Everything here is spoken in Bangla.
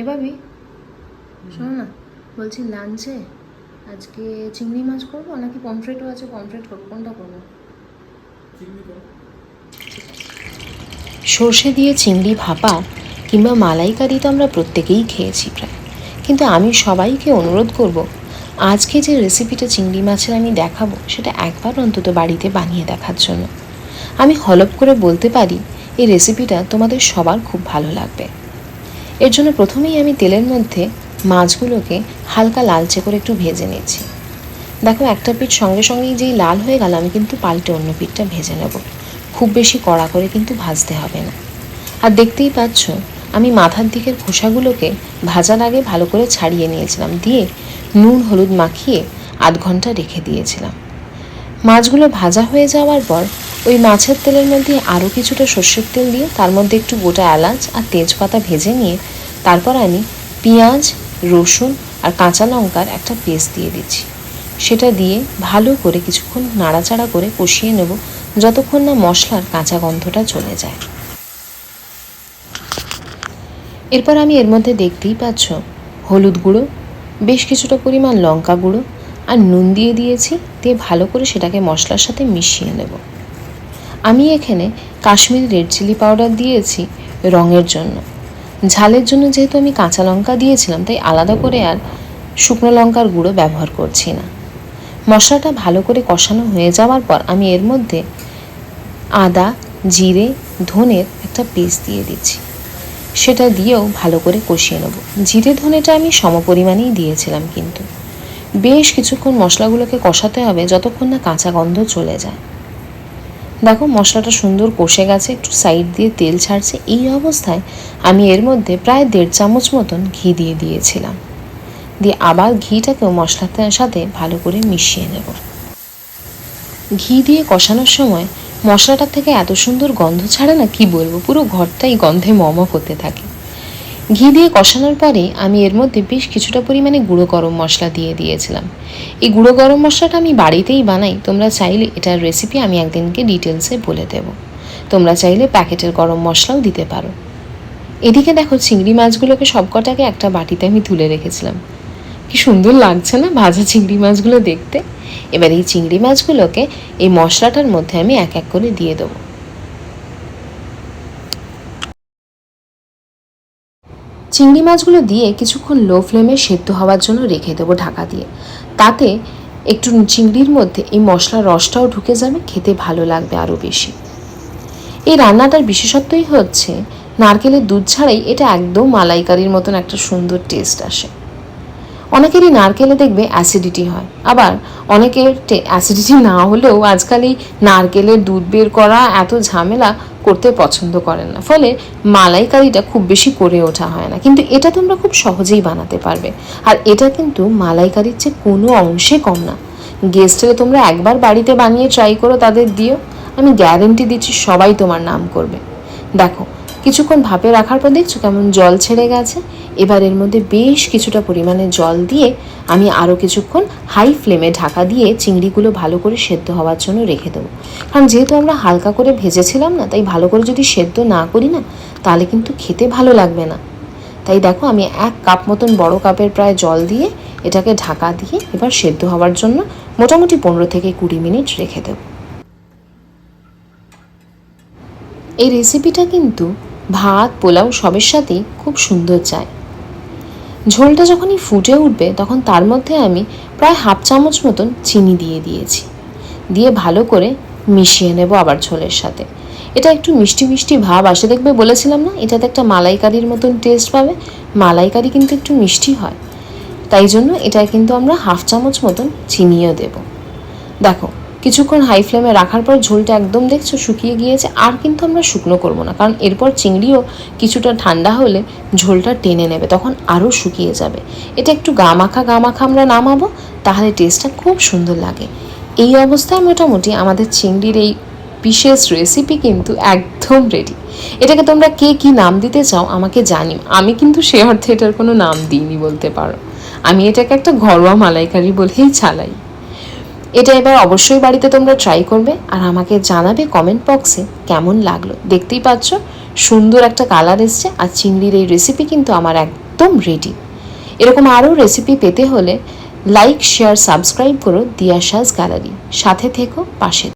এভাবে শোনো না, বলছি লাঞ্চে আজকে চিংড়ি মাছ করবো নাকি পমফ্রেটও আছে, পমফ্রেট করবো, কোনটা করবো? সর্ষে দিয়ে চিংড়ি ভাপা কিংবা মালাইকারি তো আমরা প্রত্যেকেই খেয়েছি প্রায়, কিন্তু আমি সবাইকে অনুরোধ করব আজকে যে রেসিপিটা চিংড়ি মাছের আমি দেখাবো সেটা একবার অন্তত বাড়িতে বানিয়ে দেখার জন্য। আমি হলপ করে বলতে পারি এই রেসিপিটা তোমাদের সবার খুব ভালো লাগবে। এর জন্য প্রথমেই আমি তেলের মধ্যে মাছগুলোকে হালকা লালচে করে একটু ভেজে নিচ্ছি। দেখো, একটা পিঠ সঙ্গে সঙ্গেই যেই লাল হয়ে গেল আমি কিন্তু পাল্টে অন্য পিঠটা ভেজে নেব। খুব বেশি কড়া করে কিন্তু ভাজতে হবে না। আর দেখতেই পাচ্ছ আমি মাথার দিকের খোসাগুলোকে ভাজার আগে ভালো করে ছাড়িয়ে নিয়েছিলাম, দিয়ে নুন হলুদ মাখিয়ে আধ ঘন্টা রেখে দিয়েছিলাম। মাছগুলো ভাজা হয়ে যাওয়ার পর ওই মাছের তেলের মধ্যে আরও কিছুটা সর্ষের তেল দিয়ে তার মধ্যে একটু গোটা এলাচ আর তেজপাতা ভেজে নিয়ে তারপর আমি পেঁয়াজ, রসুন আর কাঁচা লঙ্কার একটা পেস্ট দিয়ে দিচ্ছি। সেটা দিয়ে ভালো করে কিছুক্ষণ নাড়াচাড়া করে কষিয়ে নেব যতক্ষণ না মশলার কাঁচা গন্ধটা চলে যায়। এরপর আমি এর মধ্যে দেখতেই পাচ্ছ হলুদ গুঁড়ো, বেশ কিছুটা পরিমাণ লঙ্কা গুঁড়ো আর নুন দিয়ে দিয়েছি, দিয়ে ভালো করে সেটাকে মশলার সাথে মিশিয়ে নেব। আমি এখানে কাশ্মীরি রেড চিলি পাউডার দিয়েছি রঙের জন্য। ঝালের জন্য যেহেতু আমি কাঁচা লঙ্কা দিয়েছিলাম তাই আলাদা করে আর শুকনো লঙ্কার গুঁড়ো ব্যবহার করছি না। মশলাটা ভালো করে কষানো হয়ে যাওয়ার পর আমি এর মধ্যে আদা, জিরে, ধনের একটা পেস্ট দিয়ে দিচ্ছি। সেটা দিয়েও ভালো করে কষিয়ে নেব। জিরে ধনেটা আমি সমপরিমাণেই দিয়েছিলাম, কিন্তু বেশ কিছুক্ষণ মশলাগুলোকে কষাতে হবে যতক্ষণ না কাঁচা গন্ধ চলে যায়। দেখো, মশলাটা সুন্দর কষে গেছে, একটু সাইড দিয়ে তেল ছাড়ছে। এই অবস্থায় আমি এর মধ্যে প্রায় 1.5 চামচ মতন ঘি দিয়ে দিয়েছিলাম, দিয়ে আবার ঘিটাকেও মশলার সাথে ভালো করে মিশিয়ে নেব। ঘি দিয়ে কষানোর সময় মশলাটার থেকে এত সুন্দর গন্ধ ছাড়ে না, কি বলবো, পুরো ঘরটাই গন্ধে মম হতে থাকে। ঘি দিয়ে কষানোর পরে আমি এর মধ্যে বেশ কিছুটা পরিমাণে গুঁড়ো গরম মশলা দিয়ে দিয়েছিলাম। এই গুঁড়ো গরম মশলাটা আমি বাড়িতেই বানাই, তোমরা চাইলে এটার রেসিপি আমি একদিনকে ডিটেলসে বলে দেব। তোমরা চাইলে প্যাকেটের গরম মশলাও দিতে পারো। এদিকে দেখো, চিংড়ি মাছগুলোকে সবকটাকে একটা বাটিতে আমি তুলে রেখেছিলাম। কি সুন্দর লাগছে না ভাজা চিংড়ি মাছগুলো দেখতে। এবার এই চিংড়ি মাছগুলোকে এই মশলাটার মধ্যে আমি এক এক করে দিয়ে দেবো। চিংড়ি মাছগুলো দিয়ে কিছুক্ষণ লো ফ্লেমে সেদ্ধ হওয়ার জন্য রেখে দেবো ঢাকা দিয়ে। তাতে একটু চিংড়ির মধ্যে এই মশলার রসটাও ঢুকে যাবে, খেতে ভালো লাগবে আরও বেশি। এই রান্নাটার বিশেষত্বই হচ্ছে নারকেলের দুধ ছাড়াই এটা একদম মালাইকারির মতন একটা সুন্দর টেস্ট আসে। অনেকেরই নারকেলে দেখবে অ্যাসিডিটি হয়, আবার অনেকের অ্যাসিডিটি না হলেও আজকাল এই নারকেলের দুধ বের করা এত ঝামেলা করতে পছন্দ করেন না, ফলে মালাইকারিটা খুব বেশি করে ওঠা হয় না। কিন্তু এটা তোমরা খুব সহজেই বানাতে পারবে, আর এটা কিন্তু মালাইকারির চেয়ে কোনো অংশে কম না। গেস্টরা তোমরা একবার বাড়িতে বানিয়ে ট্রাই করো, তাদের দিও, আমি গ্যারেন্টি দিচ্ছি সবাই তোমার নাম করবে। দেখো, কিছুক্ষণ ভাপে রাখার পর দেখছো কেমন জল ছেড়ে গেছে। এবার এর মধ্যে বেশ কিছুটা পরিমাণে জল দিয়ে আমি আরও কিছুক্ষণ হাই ফ্লেমে ঢাকা দিয়ে চিংড়িগুলো ভালো করে সেদ্ধ হওয়ার জন্য রেখে দেবো। কারণ যেহেতু আমরা হালকা করে ভেজেছিলাম না, তাই ভালো করে যদি সেদ্ধ না করি না তাহলে কিন্তু খেতে ভালো লাগবে না। তাই দেখো, আমি 1 কাপ মতন বড় কাপের প্রায় জল দিয়ে এটাকে ঢাকা দিয়ে এবার সেদ্ধ হওয়ার জন্য মোটামুটি 15 থেকে 20 মিনিট রেখে দেবো। এই রেসিপিটা কিন্তু ভাত, পোলাও সবের সাথেই খুব সুন্দর যায়। ঝোলটা যখনই ফুটে উঠবে তখন তার মধ্যে আমি প্রায় 1/2 চামচ মতন চিনি দিয়ে দিয়েছি, দিয়ে ভালো করে মিশিয়ে নেব আবার ঝোলের সাথে। এটা একটু মিষ্টি মিষ্টি ভাব আসে, দেখবে বলেছিলাম না এটাতে একটা মালাইকারির মতন টেস্ট পাবে। মালাইকারি কিন্তু একটু মিষ্টি হয়, তাই জন্য এটা কিন্তু আমরা 1/2 চামচ মতন চিনিও দেব। দেখো, কিছুক্ষণ হাই ফ্লেমে রাখার পর ঝোলটা একদম দেখছো শুকিয়ে গিয়েছে। আর কিন্তু আমরা শুকনো করব না, কারণ এরপর চিংড়িও কিছুটা ঠান্ডা হলে ঝোলটা টেনে নেবে, তখন আরও শুকিয়ে যাবে। এটা একটু গামাখা আমরা নামাবো, তাহলে টেস্টটা খুব সুন্দর লাগে। এই অবস্থায় মোটামুটি আমাদের চিংড়ির এই বিশেষ রেসিপি কিন্তু একদম রেডি। এটাকে তোমরা কে কী নাম দিতে চাও আমাকে জানিও, আমি কিন্তু সে অর্থে এটার কোনো নাম দিইনি বলতে পারো। আমি এটাকে একটা ঘরোয়া মালাইকারি বলেই চালাই। এটা এবার অবশ্যই বাড়িতে তোমরা ট্রাই করবে আর আমাকে জানাবে কমেন্ট বক্সে কেমন লাগলো। দেখতেই পাচ্ছ সুন্দর একটা কালার এসছে, আর চিংড়ির এই রেসিপি কিন্তু আমার একদম রেডি। এরকম আরও রেসিপি পেতে হলে লাইক, শেয়ার, সাবস্ক্রাইব করো দিয়াশাস গ্যালারি। সাথে থেকো, পাশে